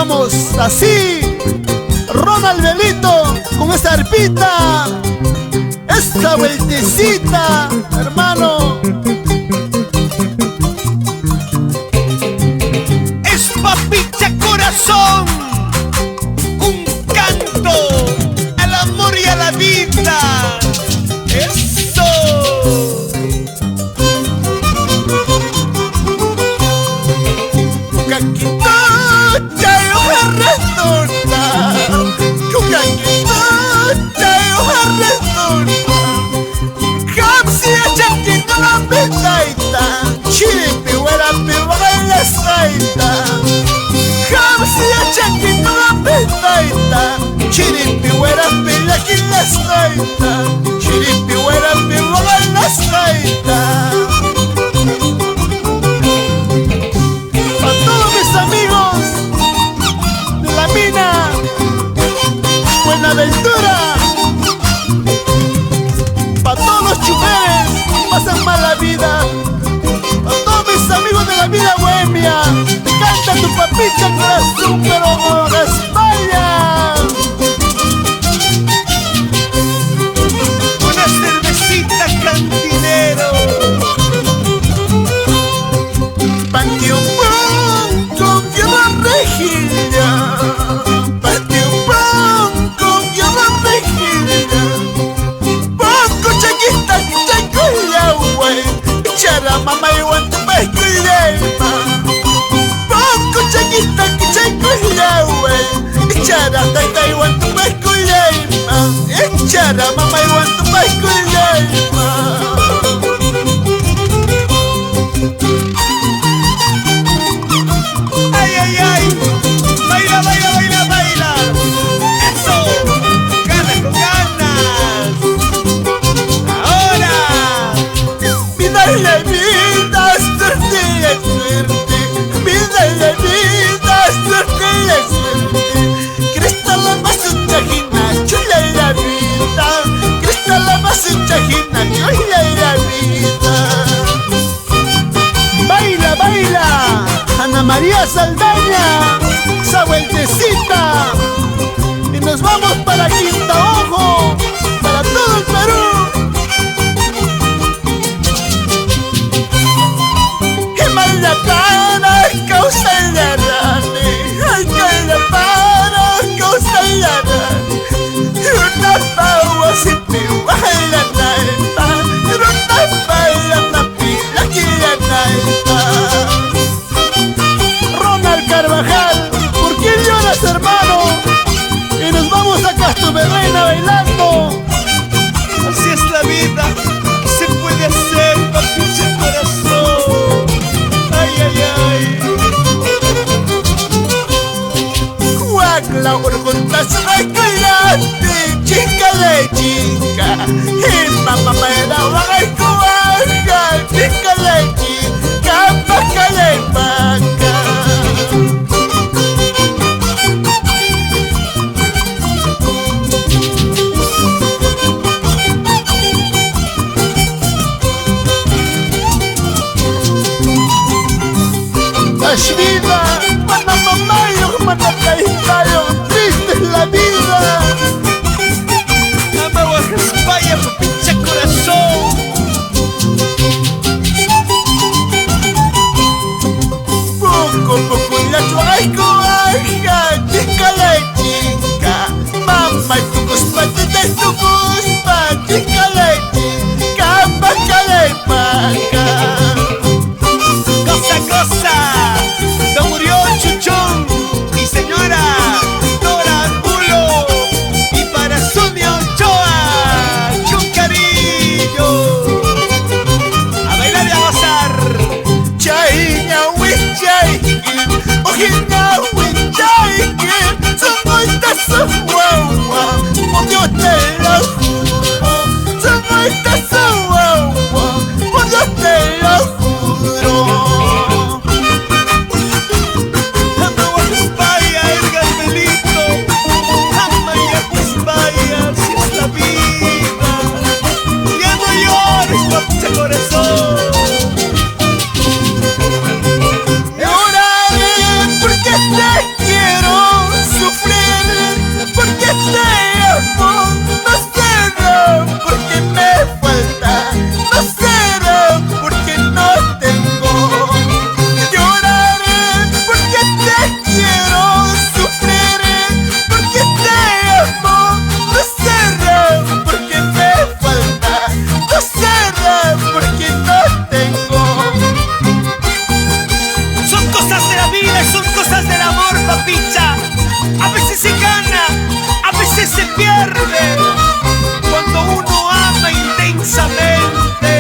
vamos así. Ronald Belito con esta arpita, esta vueltecita, hermano. Es Papicha Corazón, un canto al amor y a la vida. ¡Eso! Chiripi huera piba en la saita, Hamsi achaki no la petaita. Chiripi huera piba en la saita, Chiripi huera piba en la saita. Para todos mis amigos de la mina Buenaventura, para todos los choferes que pasan mala vida, amigos de la vida bohemia, canta tu Papicha Corazón, pero con España. Una cervecita, cantinero. Panteón con guerra rejilla, Panteón con guerra rejilla. Poco chaquita, chaco y agua, chara mamá y guante. Poco chaquita que chaco y agua, echara tata y guantu pesco y leima, echara mamá y guantu pesco y leima. Ay, ay, ay, baila, baila, baila, baila. Eso, ganas con ganas. Ahora, vida y la vida, suerte y suerte, vida y la vida, suerte y suerte. Cresta la más chajina, chula y la vida, cresta la más chajina, chula y la vida. Baila, baila, Ana María Saldaña, esa vueltecita, y nos vamos para Quinta Ojo, para todo el Perú. La para causa el arane, ay que la para causa el arane. Una paua si te baila naipa, una baila una pila que la naipa. Ronald Carvajal, ¿por qué lloras, hermano? Y nos vamos a Castro Berreina bailando. así es la vida, se puede hacer, Papicha Corazón. Ay, ay, ay. Cuacla orguntas recuidate, chica de chica, y mamá me da una cuaca, chica de chica, paca de paca. Vida, mana mamayo, mana caitayo, triste es la vida. Amagua España, Papicha Corazón. Poco, poco la chuaico, aja, chica la chica, mamá y tu cuspa, chica la chica, paca la paca. Cosa, cosa. Don murió Chuchón, mi señora Dora Angulo, y para Sonia Ochoa, Chucarillo. A bailar y a gozar. Chaiña, wichaikin, ojina, wichaikin, son muchas son guagua, por Dios te lo juro, son muchas son guagua, por Dios te lo juro. Amagua España, Edgar Belito, Amaya España, si es la vida. Ya no llores, Papicha Corazón. Y ahora, ¿por qué Papicha. A veces se gana, a veces se pierde, cuando uno ama intensamente.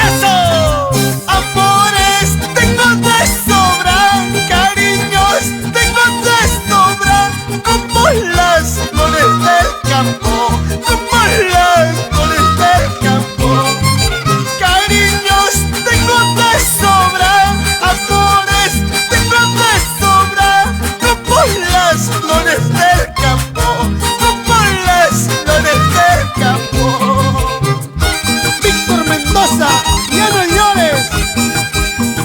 ¡Eso! Amores tengo de sobra, cariños tengo de sobra, como las flores del campo, como las flores del campo. Cariños tengo de sobra, amores tengo de sobra, como las flores del campo, como las flores del campo. Víctor Mendoza, ya no llores.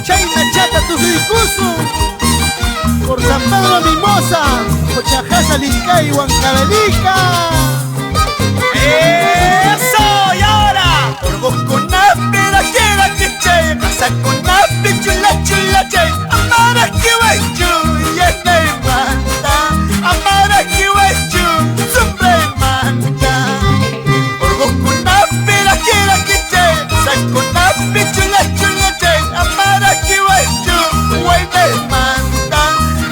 Chayna Chata, tu discurso. Por San Pedro Mimosa, Ochajasa, Lincay, Huancavelica. ¡Eso! ¡Y ahora! Por vos con apera, quiera que chay, casa con ape, chula, chula, chay. Amara que guachu, y es que manda. Amara que guachu, siempre manda. Por vos con apera, quiera que chay, casa con ape, chula, chula, chay. Amara que guachu, guay me manda.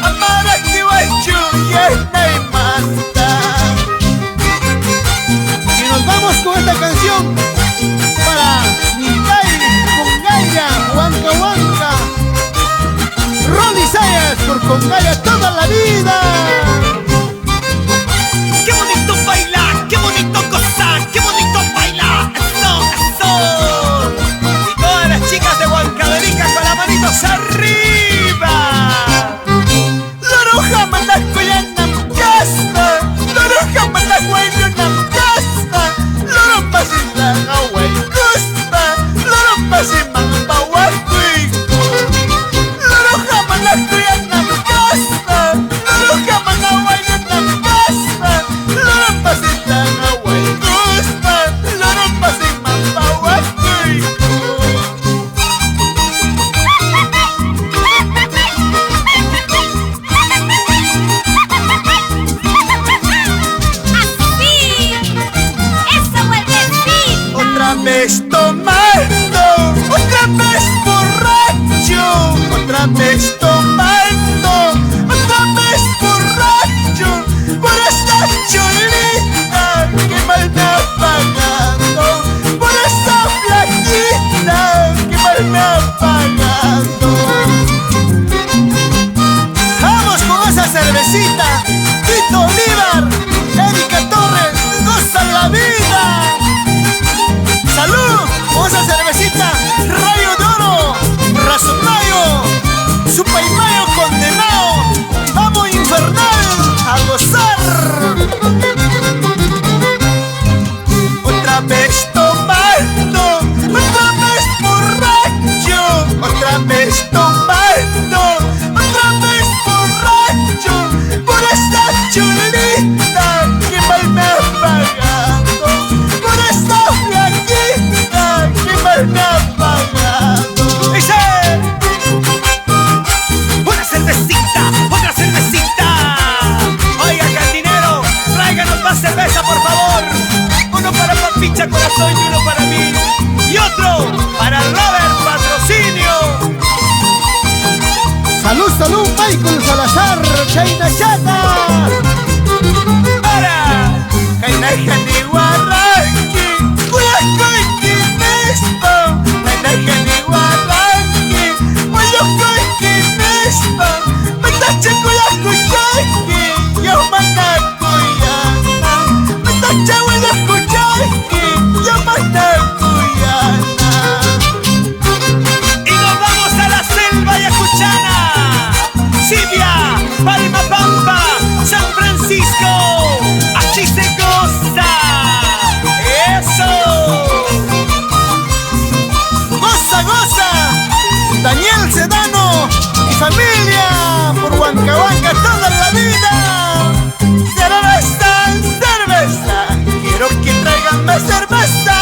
Amara que guachu, y es que manda. Y nos vamos con esta canción para Nikai, Congaya, Huanca Huanca. Ronnie Sayas por Congaya toda la vida. ¡Qué bonito bailar! ¡Qué bonito gozar! ¡Qué bonito bailar! ¡Eso! ¡Eso! Y todas las chicas de Huancavelica con las manitos arriba. Loroja Manacoyana Casa, Loroja Manacoyana Casa, Loro Pasita Hawaii Costa, Loro Pasima Pahuacuico. Loroja Manacoyana Casa, Loroja Manacoyana Casa, Loro Pasita Hawaii Costa, Loro Pasima Pahuacuico. Así, eso vuelve fin. Otra vez tomando, otra vez borracho, otra vez tomando, otra vez borracho, por esta cholita que mal me ha pagado, por esta flaquita que mal me ha pagado. Vamos con esa cervecita, Tito Olivar, Erika Torres, goza la vida. ¡Salud! Con esa cervecita, Rayo de Oro, Razonayo, Supaymayo condenado. ¡Vamos infernal a gozar! Otra vez tomando, otra vez borracho, otra vez tomando, otra vez borracho, por esta chulita que mal me ha pagado, por esta flaquita que mal me ha pagado. ¡Dice! ¡Una cervecita! ¡Otra cervecita! Oiga, cantinero, tráiganos más cerveza, por favor. Uno para Papicha Corazón y uno para mí. Y otro para Robert Patrocinio. Salud, salud, Michael Salazar, Chayna Chata. Para Kainajani Warranqui, Cuyacoiqui Nespa, Kainajani Warranqui, Cuyacoiqui Nespa, Matache Cuyacoyaqui, yo Manacuyana, Matache Cuyacoyaqui, yo Manacuyana. Y nos vamos a la selva yacuchana. Sibia, Palma Pampa, San Francisco. Así se goza. ¡Eso! ¡Goza, goza! Daniel Sedano y familia por Huancahuanca toda la vida. Cerveza, cerveza, quiero que traigan más cerveza.